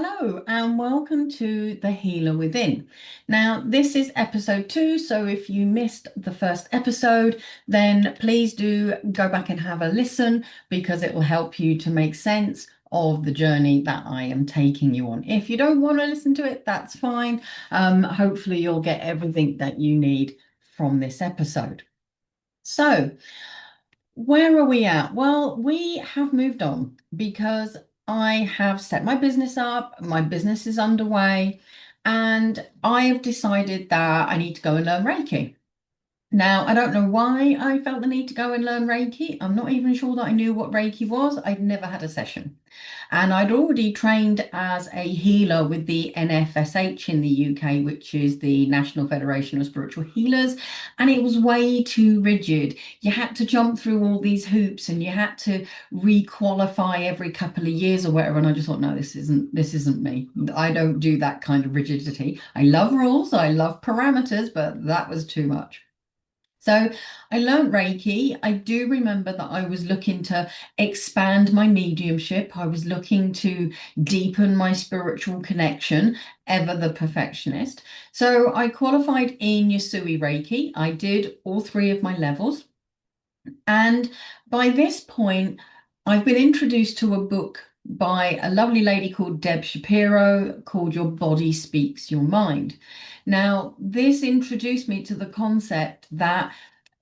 Hello and welcome to The Healer Within. Now, this is episode 2, so if you missed the first episode, then please do go back and have a listen because it will help you to make sense of the journey that I am taking you on. If you don't want to listen to it, that's fine. Hopefully, you'll get everything that you need from this episode. So, where are we at? Well, we have moved on because I have set my business up, my business is underway, and I have decided that I need to go and learn Reiki. Now, I don't know why I felt the need to go and learn Reiki. I'm not even sure that I knew what Reiki was. I'd never had a session. And I'd already trained as a healer with the NFSH in the UK, which is the National Federation of Spiritual Healers. And it was way too rigid. You had to jump through all these hoops and you had to re-qualify every couple of years or whatever. And I just thought, no, this isn't me. I don't do that kind of rigidity. I love rules, I love parameters, but that was too much. So I learned Reiki. I do remember that I was looking to expand my mediumship. I was looking to deepen my spiritual connection, ever the perfectionist. So I qualified in Yasui Reiki. I did all three of my levels. And by this point, I've been introduced to a book by a lovely lady called Deb Shapiro called Your Body Speaks Your Mind. Now, this introduced me to the concept that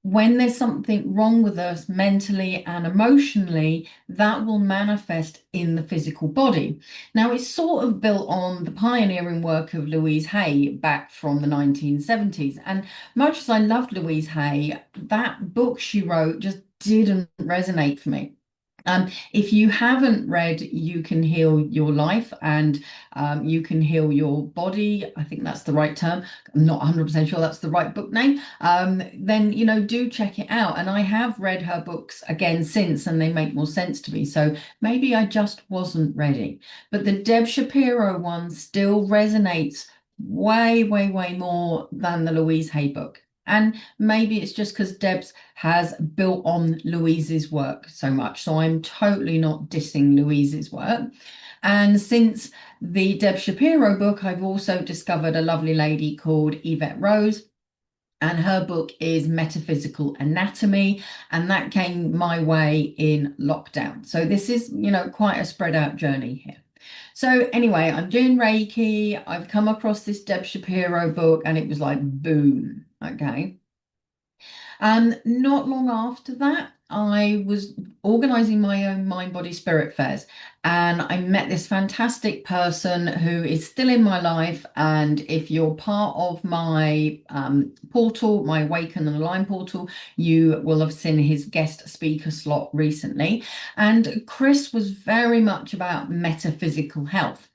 when there's something wrong with us mentally and emotionally, that will manifest in the physical body. Now, it's sort of built on the pioneering work of Louise Hay back from the 1970s. And much as I loved Louise Hay, that book she wrote just didn't resonate for me. If you haven't read You Can Heal Your Life and You Can Heal Your Body, I think that's the right term. I'm not 100% sure that's the right book name. Then, do check it out. And I have read her books again since, and they make more sense to me. So maybe I just wasn't ready. But the Deb Shapiro one still resonates way, way, way more than the Louise Hay book. And maybe it's just because Deb's has built on Louise's work so much. So I'm totally not dissing Louise's work. And since the Deb Shapiro book, I've also discovered a lovely lady called Yvette Rose. And her book is Metaphysical Anatomy, and that came my way in lockdown. So this is, quite a spread out journey here. So anyway, I'm doing Reiki. I've come across this Deb Shapiro book, and it was like, boom. Okay. And not long after that, I was organizing my own mind, body, spirit fairs. And I met this fantastic person who is still in my life. And if you're part of my portal, my Awaken and Align portal, you will have seen his guest speaker slot recently. And Chris was very much about metaphysical health.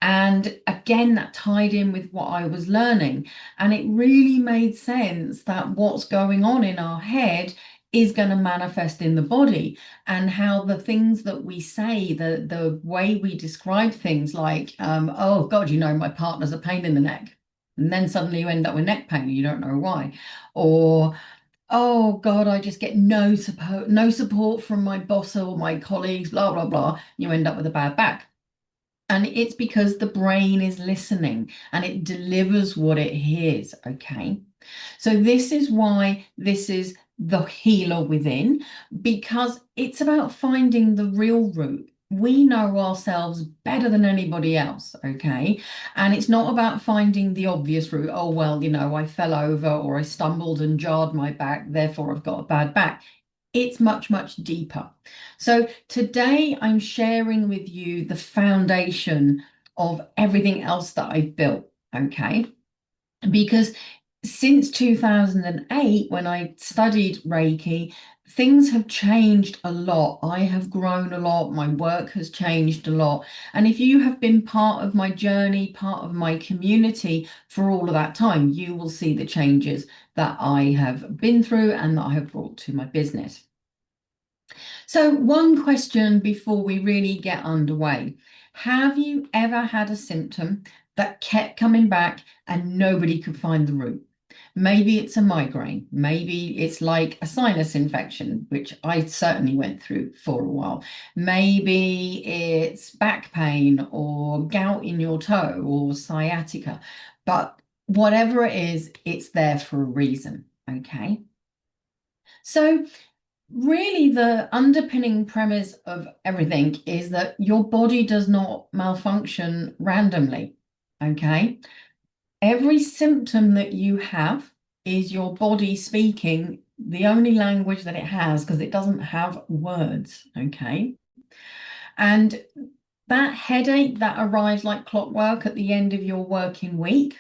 And again, that tied in with what I was learning. And it really made sense that what's going on in our head is going to manifest in the body, and how the things that we say, the way we describe things like, oh God, my partner's a pain in the neck. And then suddenly you end up with neck pain and you don't know why. Or, oh God, I just get no support from my boss or my colleagues, blah, blah, blah. You end up with a bad back. And it's because the brain is listening and it delivers what it hears. Okay. So this is why this is the healer within, because it's about finding the real root. We know ourselves better than anybody else. Okay. And it's not about finding the obvious route. Oh, well, I fell over or I stumbled and jarred my back, therefore I've got a bad back. It's much, much deeper. So today I'm sharing with you the foundation of everything else that I've built, okay? Because since 2008, when I studied Reiki, things have changed a lot. I have grown a lot. My work has changed a lot. And if you have been part of my journey, part of my community for all of that time, you will see the changes that I have been through and that I have brought to my business. So, one question before we really get underway. Have you ever had a symptom that kept coming back and nobody could find the root? Maybe it's a migraine. Maybe it's like a sinus infection, which I certainly went through for a while. Maybe it's back pain or gout in your toe or sciatica. But whatever it is, it's there for a reason. Okay. So, really, the underpinning premise of everything is that your body does not malfunction randomly. Okay. Every symptom that you have is your body speaking the only language that it has because it doesn't have words, okay? And that headache that arrives like clockwork at the end of your working week,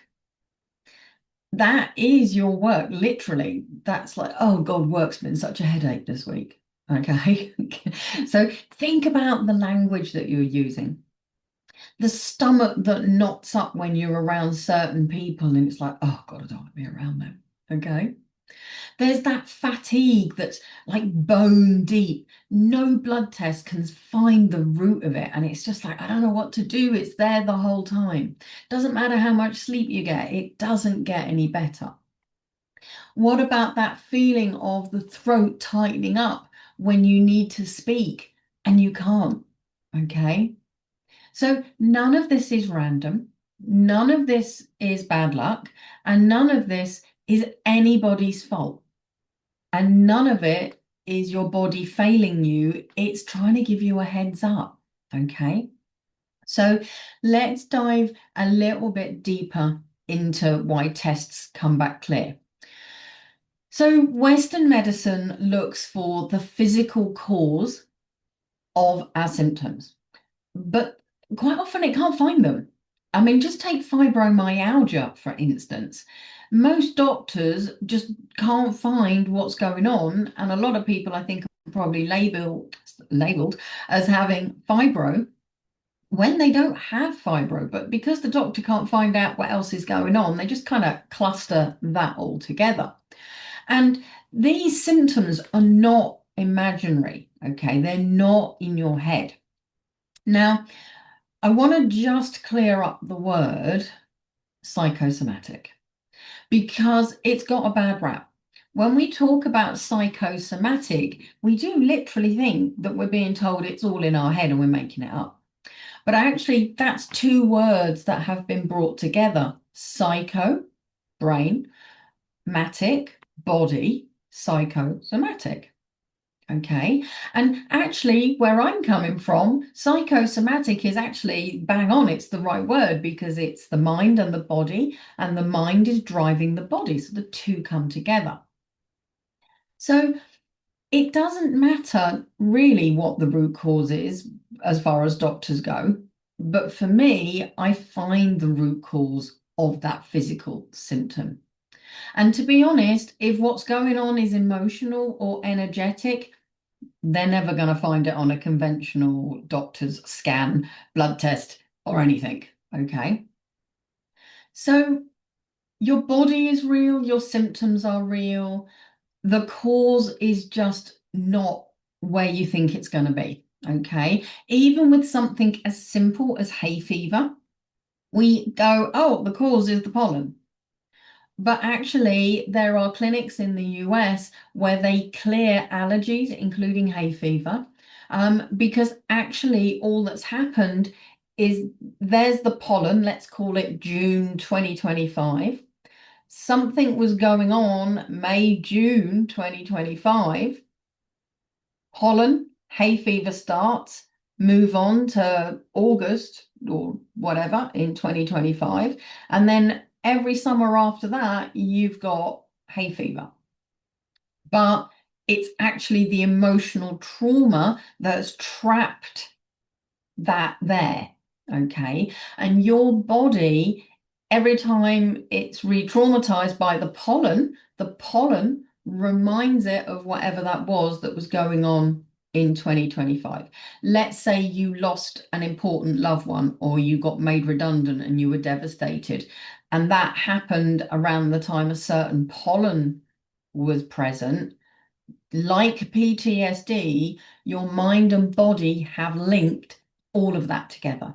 that is your work, literally. That's like, oh God, work's been such a headache this week, okay? So think about the language that you're using. The stomach that knots up when you're around certain people and it's like, oh God, I don't want to be around them. Okay. There's that fatigue that's like bone deep. No blood test can find the root of it. And it's just like, I don't know what to do. It's there the whole time. Doesn't matter how much sleep you get, it doesn't get any better. What about that feeling of the throat tightening up when you need to speak and you can't? Okay. So none of this is random. None of this is bad luck. And none of this is anybody's fault. And none of it is your body failing you. It's trying to give you a heads up. Okay. So let's dive a little bit deeper into why tests come back clear. So Western medicine looks for the physical cause of our symptoms, but quite often it can't find them. I mean, just take fibromyalgia, for instance. Most doctors just can't find what's going on, and a lot of people, I think, are probably labeled as having fibro when they don't have fibro. But because the doctor can't find out what else is going on, they just kind of cluster that all together. And these symptoms are not imaginary, okay? They're not in your head. Now, I want to just clear up the word psychosomatic because it's got a bad rap. When we talk about psychosomatic, we do literally think that we're being told it's all in our head and we're making it up. But actually, that's two words that have been brought together: psycho, brain, matic, body, psychosomatic. Okay. And actually, where I'm coming from, psychosomatic is actually bang on. It's the right word because it's the mind and the body, and the mind is driving the body. So the two come together. So it doesn't matter really what the root cause is as far as doctors go. But for me, I find the root cause of that physical symptom. And to be honest, if what's going on is emotional or energetic, they're never going to find it on a conventional doctor's scan, blood test, or anything. Okay. So your body is real, your symptoms are real. The cause is just not where you think it's going to be. Okay. Even with something as simple as hay fever, we go, oh, the cause is the pollen. But actually, there are clinics in the US where they clear allergies, including hay fever, because actually all that's happened is there's the pollen, let's call it June 2025. Something was going on May, June 2025. Pollen, hay fever starts, move on to August or whatever in 2025. And then every summer after that, you've got hay fever. But it's actually the emotional trauma that's trapped that there. Okay. And your body, every time it's re-traumatized by the pollen reminds it of whatever that was going on in 2025. Let's say you lost an important loved one or you got made redundant and you were devastated. And that happened around the time a certain pollen was present. Like PTSD, your mind and body have linked all of that together.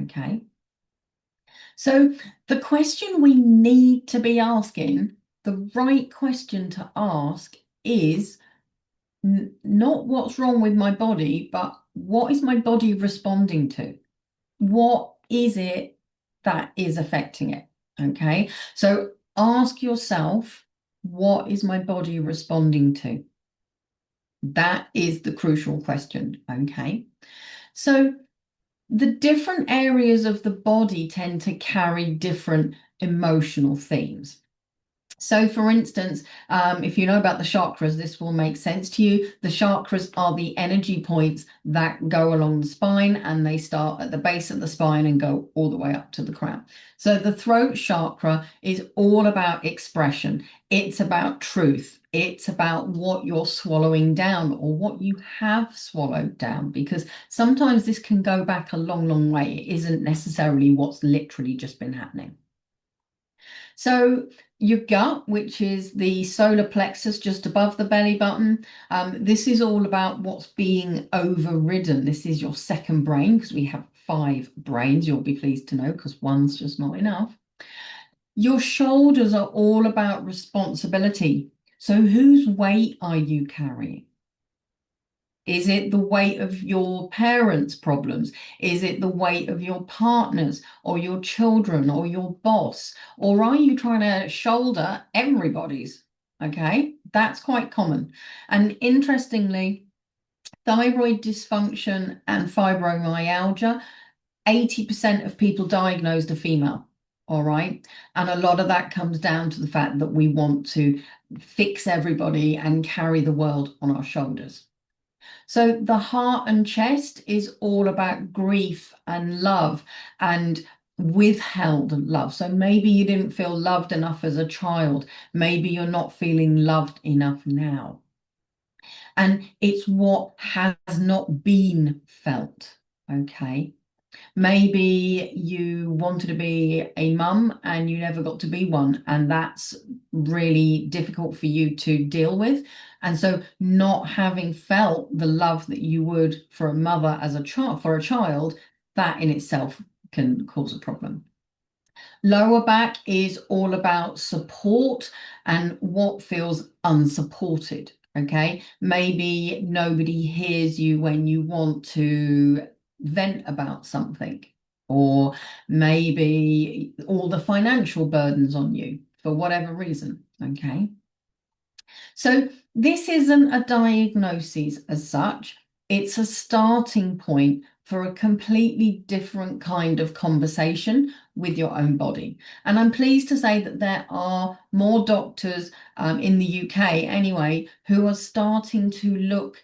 Okay. So the question we need to be asking the right question to ask is not what's wrong with my body, but what is my body responding to? What is it that is affecting it? Okay, so ask yourself, what is my body responding to? That is the crucial question. Okay, so the different areas of the body tend to carry different emotional themes. So, for instance, if you know about the chakras, this will make sense to you. The chakras are the energy points that go along the spine, and they start at the base of the spine and go all the way up to the crown. So the throat chakra is all about expression. It's about truth. It's about what you're swallowing down or what you have swallowed down, because sometimes this can go back a long, long way. It isn't necessarily what's literally just been happening. So your gut, which is the solar plexus just above the belly button, this is all about what's being overridden. This is your second brain, because we have 5 brains, you'll be pleased to know, because one's just not enough. Your shoulders are all about responsibility. So whose weight are you carrying? Is it the weight of your parents' problems? Is it the weight of your partners or your children or your boss? Or are you trying to shoulder everybody's? Okay, that's quite common. And interestingly, thyroid dysfunction and fibromyalgia, 80% of people diagnosed are female. All right. And a lot of that comes down to the fact that we want to fix everybody and carry the world on our shoulders. So the heart and chest is all about grief and love and withheld love. So maybe you didn't feel loved enough as a child. Maybe you're not feeling loved enough now. And it's what has not been felt. Okay. Maybe you wanted to be a mum and you never got to be one, and that's really difficult for you to deal with. And so not having felt the love that you would for a mother as a child, for a child, that in itself can cause a problem. Lower back is all about support and what feels unsupported. Okay, maybe nobody hears you when you want to vent about something, or maybe all the financial burdens on you for whatever reason. Okay, so this isn't a diagnosis as such, it's a starting point for a completely different kind of conversation with your own body. And I'm pleased to say that there are more doctors in the UK anyway, who are starting to look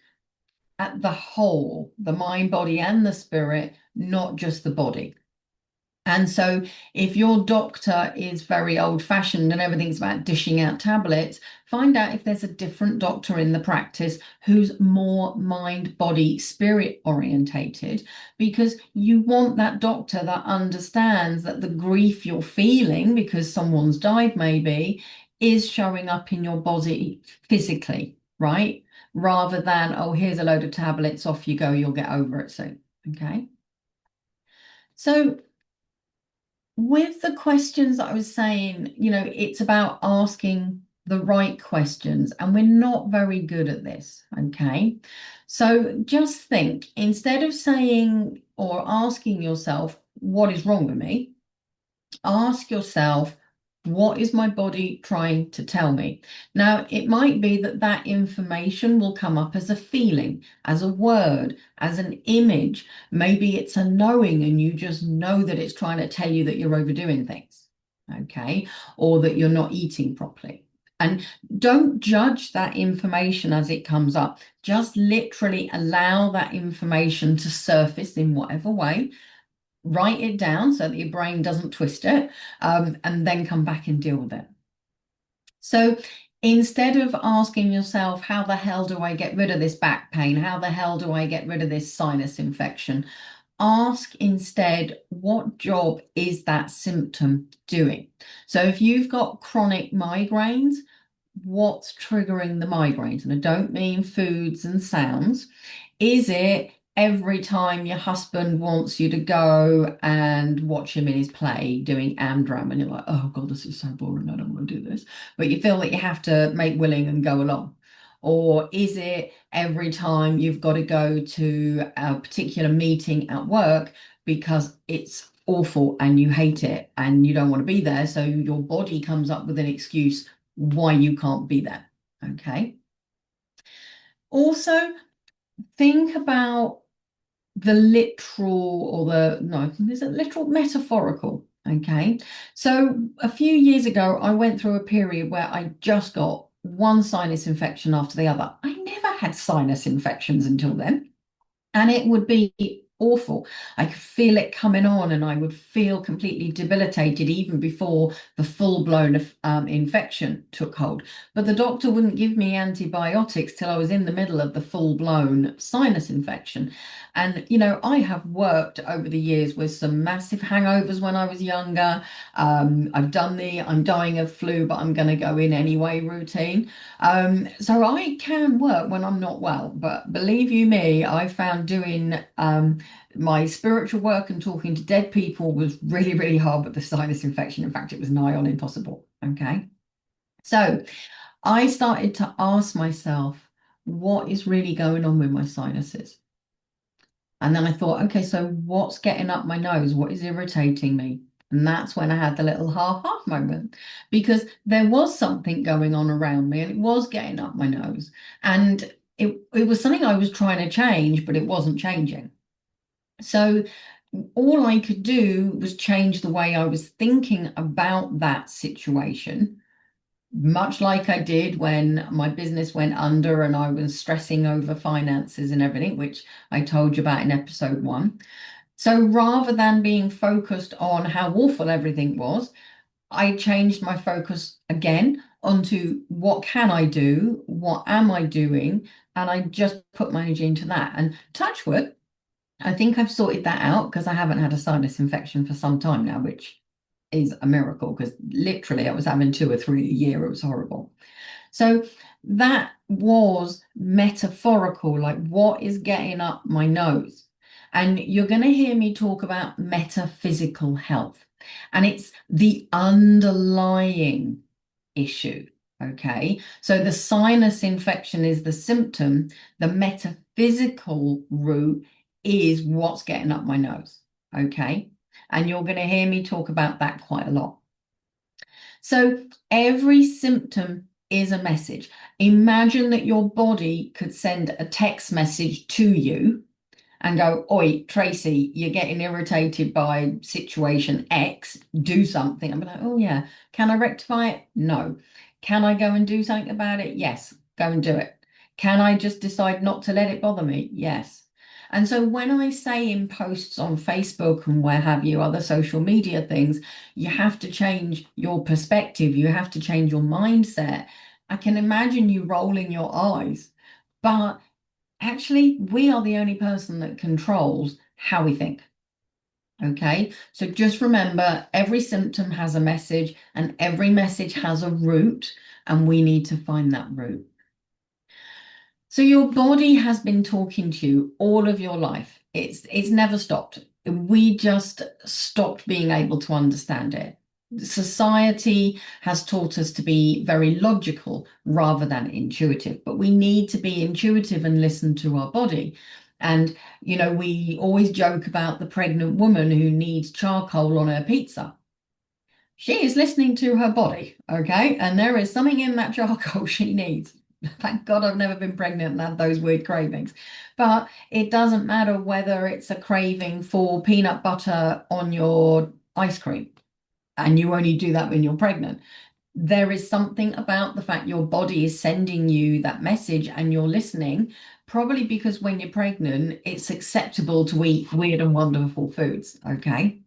at the whole, the mind, body, and the spirit, not just the body. And so if your doctor is very old-fashioned and everything's about dishing out tablets, find out if there's a different doctor in the practice who's more mind, body, spirit orientated, because you want that doctor that understands that the grief you're feeling because someone's died maybe is showing up in your body physically, right? Rather than, oh, here's a load of tablets, off you go, you'll get over it soon. Okay. So with the questions that I was saying, it's about asking the right questions, and we're not very good at this. Okay. So just think, instead of saying or asking yourself, what is wrong with me? Ask yourself, what is my body trying to tell me? Now, it might be that that information will come up as a feeling, as a word, as an image. Maybe it's a knowing and you just know that it's trying to tell you that you're overdoing things, okay? Or that you're not eating properly. And don't judge that information as it comes up. Just literally allow that information to surface in whatever way. Write it down so that your brain doesn't twist it, and then come back and deal with it. So instead of asking yourself, how the hell do I get rid of this back pain? How the hell do I get rid of this sinus infection? Ask instead, what job is that symptom doing? So if you've got chronic migraines, what's triggering the migraines? And I don't mean foods and sounds. Is it every time your husband wants you to go and watch him in his play doing Amdram, and you're like, oh God, this is so boring, I don't want to do this. But you feel that you have to make willing and go along. Or is it every time you've got to go to a particular meeting at work because it's awful and you hate it and you don't want to be there, so your body comes up with an excuse why you can't be there? Okay. Also, think about the literal or the no, is it literal metaphorical? Okay. So a few years ago, I went through a period where I just got one sinus infection after the other. I never had sinus infections until then. And it would be awful. I could feel it coming on, and I would feel completely debilitated even before the full-blown infection took hold. But the doctor wouldn't give me antibiotics till I was in the middle of the full-blown sinus infection. And, I have worked over the years with some massive hangovers when I was younger. I've done the I'm dying of flu, but I'm going to go in anyway routine. So I can work when I'm not well, but believe you me, I found doing my spiritual work and talking to dead people was really, really hard with the sinus infection. In fact, it was nigh on impossible. Okay. So I started to ask myself, what is really going on with my sinuses? And then I thought, okay, so what's getting up my nose? What is irritating me? And that's when I had the little half moment, because there was something going on around me and it was getting up my nose. And it was something I was trying to change, but it wasn't changing. So all I could do was change the way I was thinking about that situation, much like I did when my business went under and I was stressing over finances and everything, which I told you about in episode 1. So rather than being focused on how awful everything was, I changed my focus again onto what can I do? What am I doing? And I just put my energy into that. And touch wood, I think I've sorted that out because I haven't had a sinus infection for some time now, which is a miracle because literally I was having 2 or 3 a year. It was horrible. So that was metaphorical, like what is getting up my nose? And you're going to hear me talk about metaphysical health, and it's the underlying issue. Okay, so the sinus infection is the symptom, the metaphysical root is what's getting up my nose. Okay, and you're going to hear me talk about that quite a lot. So every symptom is a message. Imagine that your body could send a text message to you and go, oi, Tracy, you're getting irritated by situation X, do something. I'm like, oh yeah, can I rectify it? No. Can I go and do something about it? Yes, go and do it. Can I just decide not to let it bother me? Yes. And so when I say in posts on Facebook and where have you, other social media things, you have to change your perspective, you have to change your mindset. I can imagine you rolling your eyes, but actually, we are the only person that controls how we think. Okay, so just remember every symptom has a message and every message has a root, and we need to find that root. So your body has been talking to you all of your life. It's never stopped. We just stopped being able to understand it. Society has taught us to be very logical rather than intuitive, but we need to be intuitive and listen to our body. And, we always joke about the pregnant woman who needs charcoal on her pizza. She is listening to her body, okay? And there is something in that charcoal she needs. Thank God I've never been pregnant and had those weird cravings. But it doesn't matter whether it's a craving for peanut butter on your ice cream and you only do that when you're pregnant. There is something about the fact your body is sending you that message and you're listening, probably because when you're pregnant, it's acceptable to eat weird and wonderful foods, okay?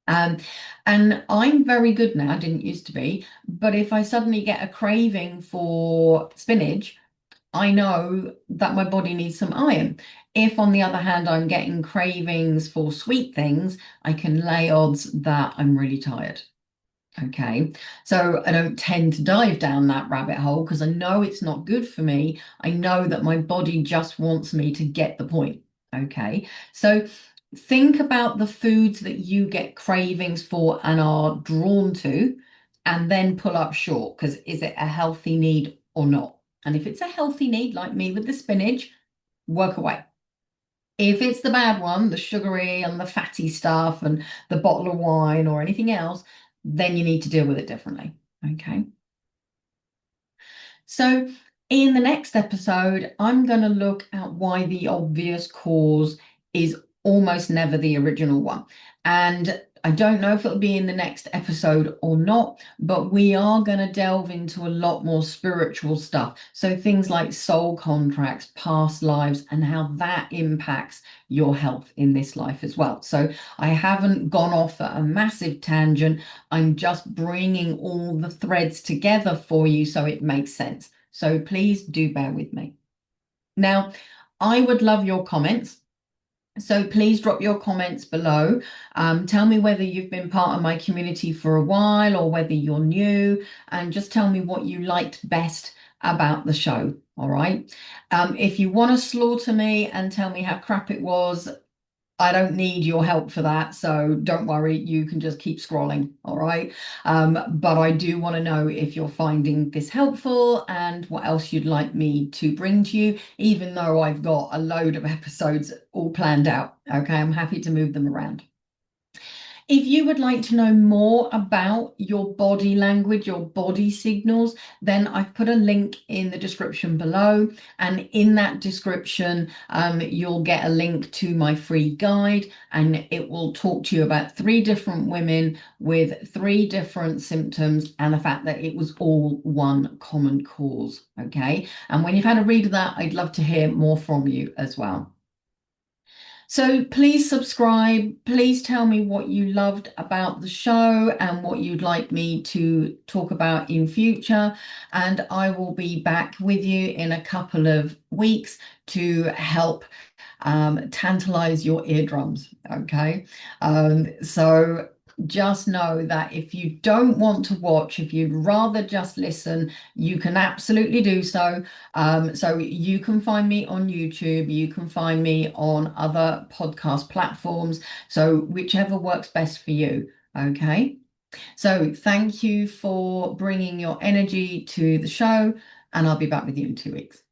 And I'm very good now, I didn't used to be, but if I suddenly get a craving for spinach, I know that my body needs some iron. If, on the other hand, I'm getting cravings for sweet things, I can lay odds that I'm really tired. Okay, so I don't tend to dive down that rabbit hole because I know it's not good for me. I know that my body just wants me to get the point. Okay, so think about the foods that you get cravings for and are drawn to, and then pull up short because is it a healthy need or not? And if it's a healthy need, like me with the spinach, work away. If it's the bad one, the sugary and the fatty stuff and the bottle of wine or anything else, then you need to deal with it differently. Okay. So, in the next episode, I'm going to look at why the obvious cause is almost never the original one. And I don't know if it'll be in the next episode or not, but we are going to delve into a lot more spiritual stuff. So, things like soul contracts, past lives, and how that impacts your health in this life as well. So, I haven't gone off at a massive tangent. I'm just bringing all the threads together for you so it makes sense. So please do bear with me. Now, I would love your comments. So please drop your comments below. Tell me whether you've been part of my community for a while or whether you're new, and just tell me what you liked best about the show. All right. If you want to slaughter me and tell me how crap it was, I don't need your help for that, so don't worry, you can just keep scrolling, all right? But I do want to know if you're finding this helpful and what else you'd like me to bring to you, even though I've got a load of episodes all planned out, okay? I'm happy to move them around. If you would like to know more about your body language, your body signals, then I've put a link in the description below. And in that description, you'll get a link to my free guide, and it will talk to you about 3 different women with 3 different symptoms and the fact that it was all one common cause. Okay. And when you've had a read of that, I'd love to hear more from you as well. So please subscribe. Please tell me what you loved about the show and what you'd like me to talk about in future. And I will be back with you in a couple of weeks to help tantalize your eardrums. Okay. So just know that if you don't want to watch, if you'd rather just listen, you can absolutely do so. So you can find me on YouTube, you can find me on other podcast platforms. So whichever works best for you. Okay. So thank you for bringing your energy to the show, and I'll be back with you in 2 weeks.